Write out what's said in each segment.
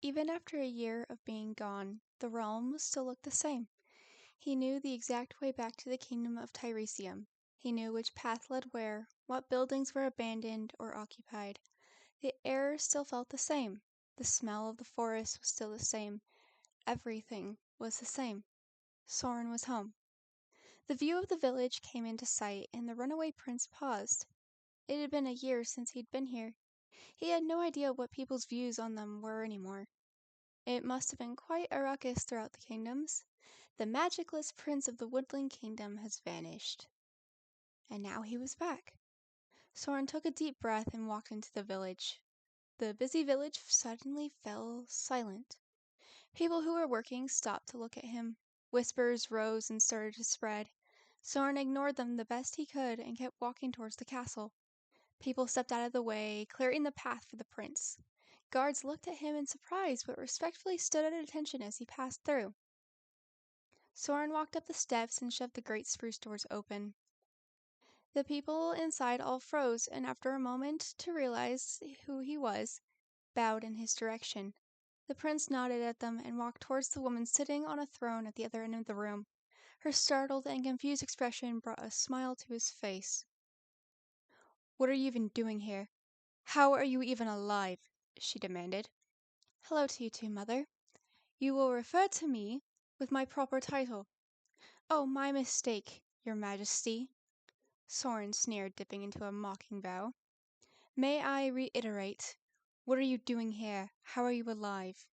Even after a year of being gone, the realm still looked the same. He knew the exact way back to the kingdom of Tiresium. He knew which path led where, what buildings were abandoned or occupied. The air still felt the same. The smell of the forest was still the same. Everything was the same. Soran was home. The view of the village came into sight, and the runaway prince paused. It had been a year since he'd been here. He had no idea what people's views on them were anymore. It must have been quite a ruckus throughout the kingdoms. The magicless prince of the woodland kingdom has vanished. And now he was back. Soran took a deep breath and walked into the village. The busy village suddenly fell silent. People who were working stopped to look at him. Whispers rose and started to spread. Soran ignored them the best he could and kept walking towards the castle. People stepped out of the way, clearing the path for the prince. Guards looked at him in surprise, but respectfully stood at attention as he passed through. Soran walked up the steps and shoved the great spruce doors open. The people inside all froze, and after a moment to realize who he was, bowed in his direction. The prince nodded at them and walked towards the woman sitting on a throne at the other end of the room. Her startled and confused expression brought a smile to his face. "What are you even doing here? How are you even alive?" she demanded. "Hello to you too, Mother. You will refer to me with my proper title." "Oh, my mistake, Your Majesty," Soran sneered, dipping into a mocking bow. "May I reiterate, what are you doing here? How are you alive?"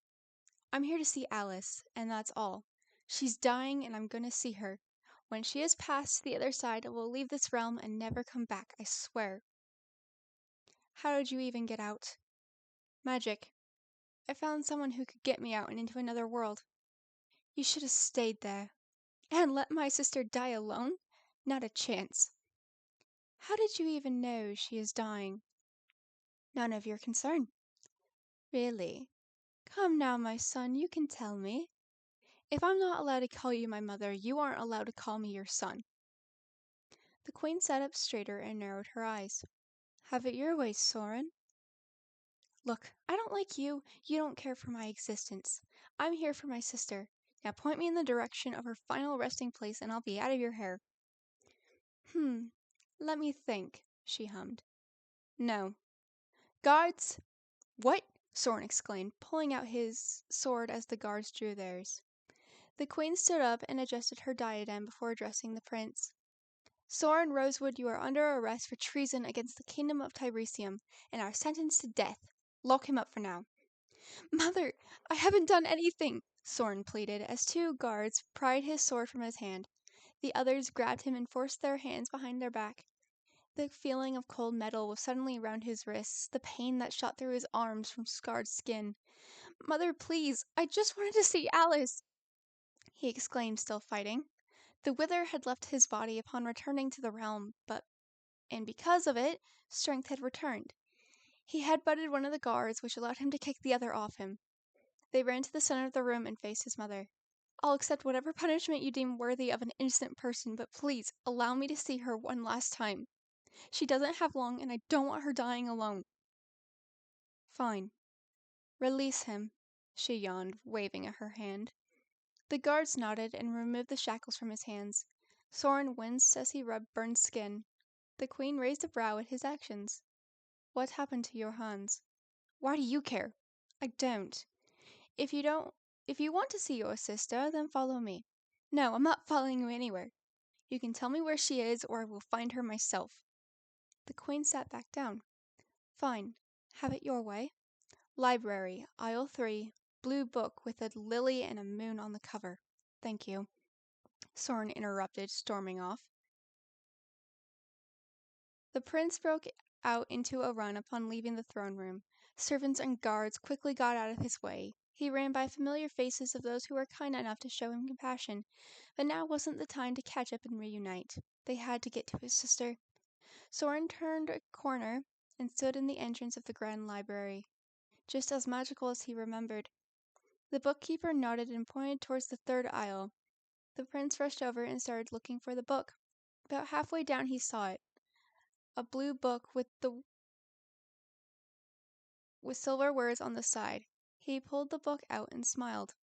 "I'm here to see Alice, and that's all. She's dying, and I'm going to see her. When she has passed to the other side, I will leave this realm and never come back, I swear." "How did you even get out?" "Magic. I found someone who could get me out and into another world." "You should have stayed there." "And let my sister die alone? Not a chance." "How did you even know she is dying?" "None of your concern." "Really? Come now, my son, you can tell me. If I'm not allowed to call you my mother, you aren't allowed to call me your son." The queen sat up straighter and narrowed her eyes. "Have it your way, Soran." "Look, I don't like you. You don't care for my existence. I'm here for my sister. Now point me in the direction of her final resting place and I'll be out of your hair." Let me think," she hummed. "No. Guards!" "What?" Soran exclaimed, pulling out his sword as the guards drew theirs. The queen stood up and adjusted her diadem before addressing the prince. "Soran Rosewood, you are under arrest for treason against the kingdom of Tiresium, and are sentenced to death. Lock him up for now." "Mother, I haven't done anything," Soran pleaded, as two guards pried his sword from his hand. The others grabbed him and forced their hands behind their back. The feeling of cold metal was suddenly around his wrists, the pain that shot through his arms from scarred skin. "Mother, please, I just wanted to see Alice," he exclaimed, still fighting. The wither had left his body upon returning to the realm, and because of it, strength had returned. He headbutted one of the guards, which allowed him to kick the other off him. They ran to the center of the room and faced his mother. "I'll accept whatever punishment you deem worthy of an innocent person, but please, allow me to see her one last time. She doesn't have long, and I don't want her dying alone." "Fine. Release him," she yawned, waving at her hand. The guards nodded and removed the shackles from his hands. Soran winced as he rubbed burned skin. The queen raised a brow at his actions. "What happened to your hands?" "Why do you care?" "I don't. If you want to see your sister, then follow me." "No, I'm not following you anywhere. You can tell me where she is, or I will find her myself." The queen sat back down. "Fine. Have it your way. Library, aisle 3, blue book with a lily and a moon on the cover." "Thank you," Soran interrupted, storming off. The prince broke out into a run upon leaving the throne room. Servants and guards quickly got out of his way. He ran by familiar faces of those who were kind enough to show him compassion, but now wasn't the time to catch up and reunite. They had to get to his sister. Soran turned a corner and stood in the entrance of the grand library, just as magical as he remembered. The bookkeeper nodded and pointed towards the third aisle. The prince rushed over and started looking for the book. About halfway down he saw it. A blue book with silver words on the side. He pulled the book out and smiled.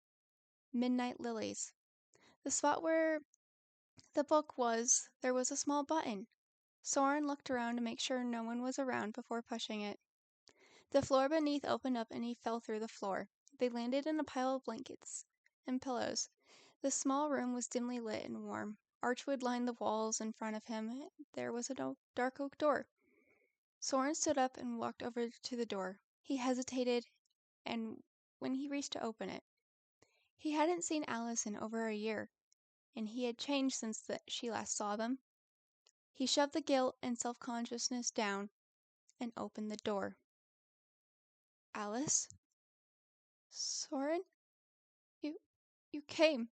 Midnight Lilies. The spot where the book was, there was a small button. Soran looked around to make sure no one was around before pushing it. The floor beneath opened up and he fell through the floor. They landed in a pile of blankets and pillows. The small room was dimly lit and warm. Archwood lined the walls in front of him. There was a dark oak door. Soran stood up and walked over to the door. He hesitated, and when he reached to open it, he hadn't seen Alice in over a year, and he had changed since she last saw them. He shoved the guilt and self-consciousness down and opened the door. Alice? Soran? You came,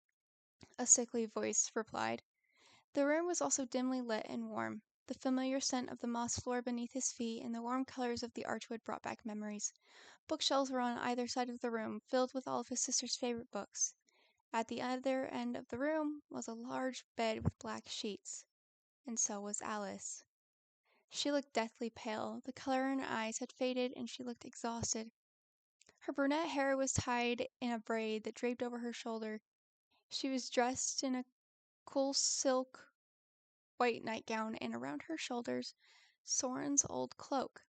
a sickly voice replied. The room was also dimly lit and warm. The familiar scent of the moss floor beneath his feet and the warm colors of the archwood brought back memories. Bookshelves were on either side of the room, filled with all of his sister's favorite books. At the other end of the room was a large bed with black sheets, and so was Alice. She looked deathly pale. The color in her eyes had faded, and she looked exhausted. Her brunette hair was tied in a braid that draped over her shoulder. She was dressed in a cool silk white nightgown, and around her shoulders, Soran's old cloak.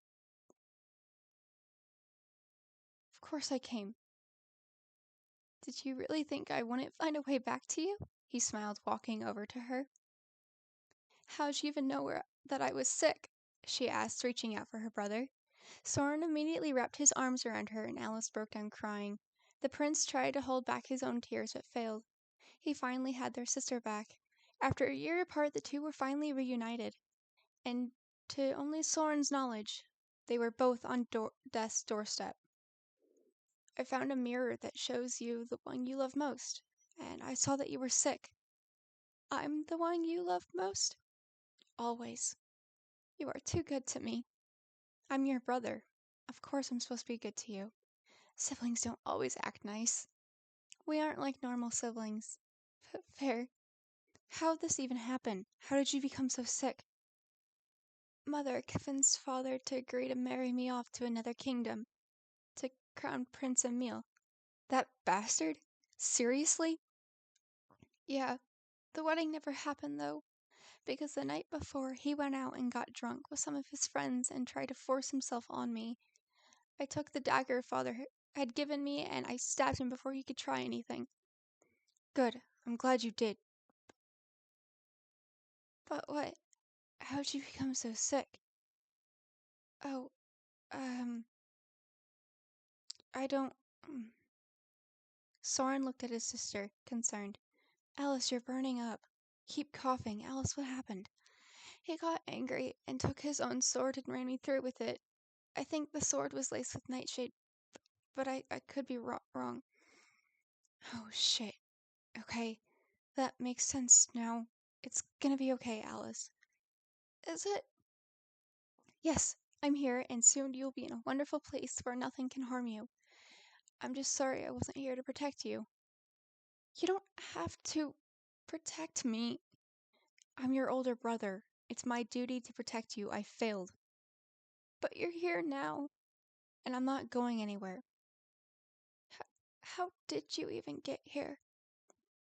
Of course I came. Did you really think I wouldn't find a way back to you? He smiled, walking over to her. How'd you even know that I was sick? She asked, reaching out for her brother. Soran immediately wrapped his arms around her, and Alice broke down crying. The prince tried to hold back his own tears, but failed. He finally had their sister back. After a year apart, the two were finally reunited. And to only Soran's knowledge, they were both on death's doorstep. I found a mirror that shows you the one you love most, and I saw that you were sick. I'm the one you love most? Always. You are too good to me. I'm your brother. Of course I'm supposed to be good to you. Siblings don't always act nice. We aren't like normal siblings. Fair. How'd this even happen? How did you become so sick? Mother convinced father to agree to marry me off to another kingdom, to Crown Prince Emil. That bastard? Seriously? Yeah. The wedding never happened, though, because the night before he went out and got drunk with some of his friends and tried to force himself on me. I took the dagger father had given me and I stabbed him before he could try anything. Good. I'm glad you did. But what? How'd you become so sick? Oh, I don't... Soran looked at his sister, concerned. Alice, you're burning up. Keep coughing. Alice, what happened? He got angry and took his own sword and ran me through with it. I think the sword was laced with nightshade, but I could be wrong. Oh, shit. Okay, that makes sense now. It's gonna be okay, Alice. Is it? Yes, I'm here, and soon you'll be in a wonderful place where nothing can harm you. I'm just sorry I wasn't here to protect you. You don't have to protect me. I'm your older brother. It's my duty to protect you. I failed. But you're here now, and I'm not going anywhere. How did you even get here?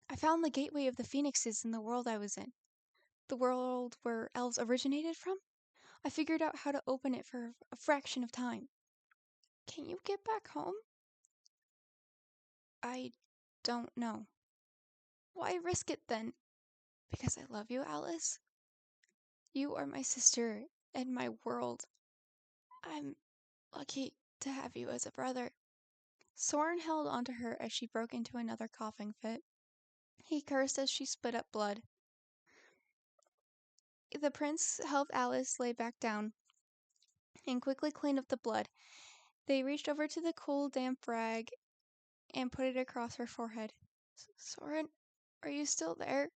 I found the gateway of the phoenixes in the world I was in. The world where elves originated from? I figured out how to open it for a fraction of time. Can you get back home? I don't know. Why risk it then? Because I love you, Alice. You are my sister and my world. I'm lucky to have you as a brother. Soran held onto her as she broke into another coughing fit. He cursed as she spit up blood. The prince helped Alice lay back down and quickly cleaned up the blood. They reached over to the cool, damp rag and put it across her forehead. Soran, are you still there?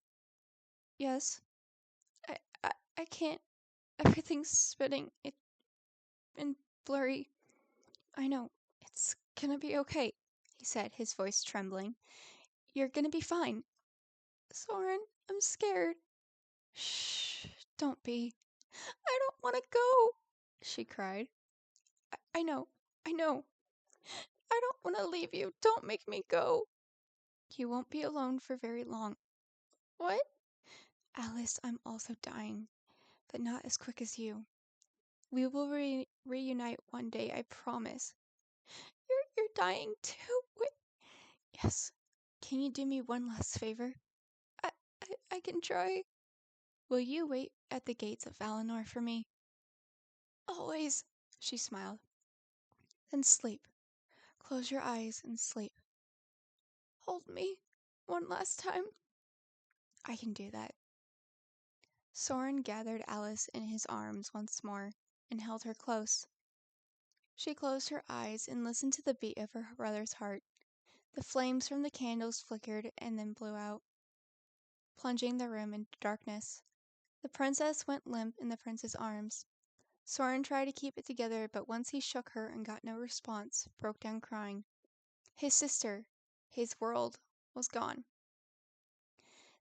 Yes. I can't. Everything's spinning. It's been blurry. I know. It's gonna be okay, he said, his voice trembling. You're gonna be fine. Soran, I'm scared. Shh, don't be. I don't want to go, she cried. I know. I don't want to leave you. Don't make me go. You won't be alone for very long. What? Alice, I'm also dying, but not as quick as you. We will reunite one day, I promise. You're dying too? Wait. Yes. Can you do me one last favor? I, I can try. Will you wait at the gates of Valinor for me? Always, she smiled. Then sleep. Close your eyes and sleep. Hold me one last time. I can do that. Soran gathered Alice in his arms once more and held her close. She closed her eyes and listened to the beat of her brother's heart. The flames from the candles flickered and then blew out, plunging the room into darkness. The princess went limp in the prince's arms. Soran tried to keep it together, but once he shook her and got no response, broke down crying. His sister, his world, was gone.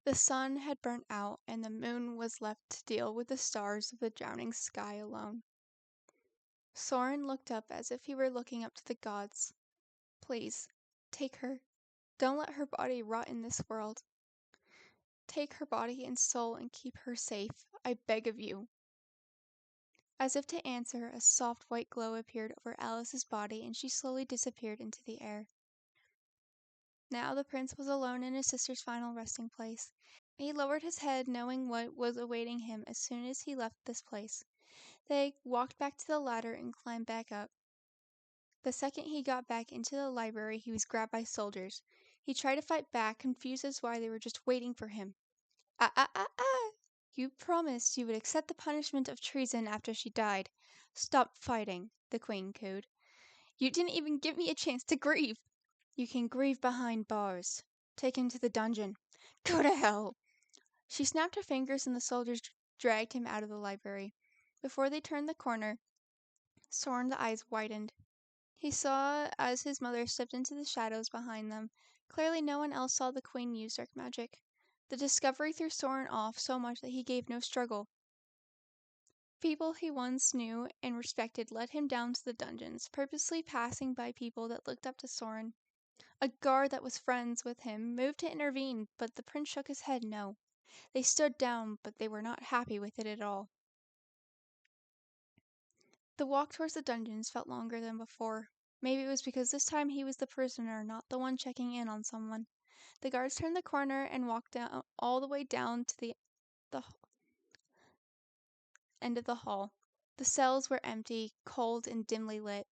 The sun had burnt out, and the moon was left to deal with the stars of the drowning sky alone. Soran looked up as if he were looking up to the gods. Please, take her. Don't let her body rot in this world. Take her body and soul and keep her safe, I beg of you. As if to answer, a soft white glow appeared over Alice's body and she slowly disappeared into the air. Now the prince was alone in his sister's final resting place. He lowered his head, knowing what was awaiting him as soon as he left this place. They walked back to the ladder and climbed back up. The second he got back into the library, he was grabbed by soldiers. He tried to fight back, confused as why they were just waiting for him. Ah, ah, ah, ah! You promised you would accept the punishment of treason after she died. Stop fighting, the queen cooed. You didn't even give me a chance to grieve. You can grieve behind bars. Take him to the dungeon. Go to hell! She snapped her fingers and the soldiers dragged him out of the library. Before they turned the corner, Soran's eyes widened. He saw as his mother stepped into the shadows behind them. Clearly no one else saw the queen use dark magic. The discovery threw Soran off so much that he gave no struggle. People he once knew and respected led him down to the dungeons, purposely passing by people that looked up to Soran. A guard that was friends with him moved to intervene, but the prince shook his head no. They stood down, but they were not happy with it at all. The walk towards the dungeons felt longer than before. Maybe it was because this time he was the prisoner, not the one checking in on someone. The guards turned the corner and walked down all the way down to the end of the hall. The cells were empty, cold, and dimly lit.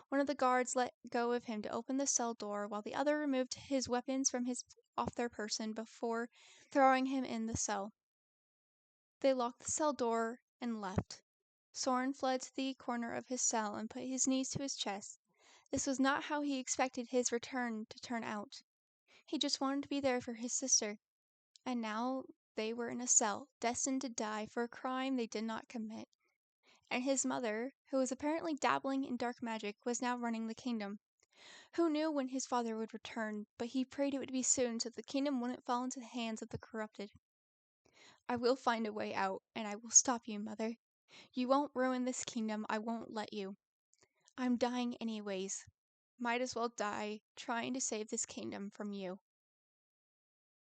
One of the guards let go of him to open the cell door, while the other removed his weapons from off their person before throwing him in the cell. They locked the cell door and left. Soran fled to the corner of his cell and put his knees to his chest. This was not how he expected his return to turn out. He just wanted to be there for his sister. And now they were in a cell, destined to die for a crime they did not commit. And his mother, who was apparently dabbling in dark magic, was now running the kingdom. Who knew when his father would return, but he prayed it would be soon so the kingdom wouldn't fall into the hands of the corrupted. I will find a way out, and I will stop you, Mother. You won't ruin this kingdom, I won't let you. I'm dying anyways. Might as well die trying to save this kingdom from you.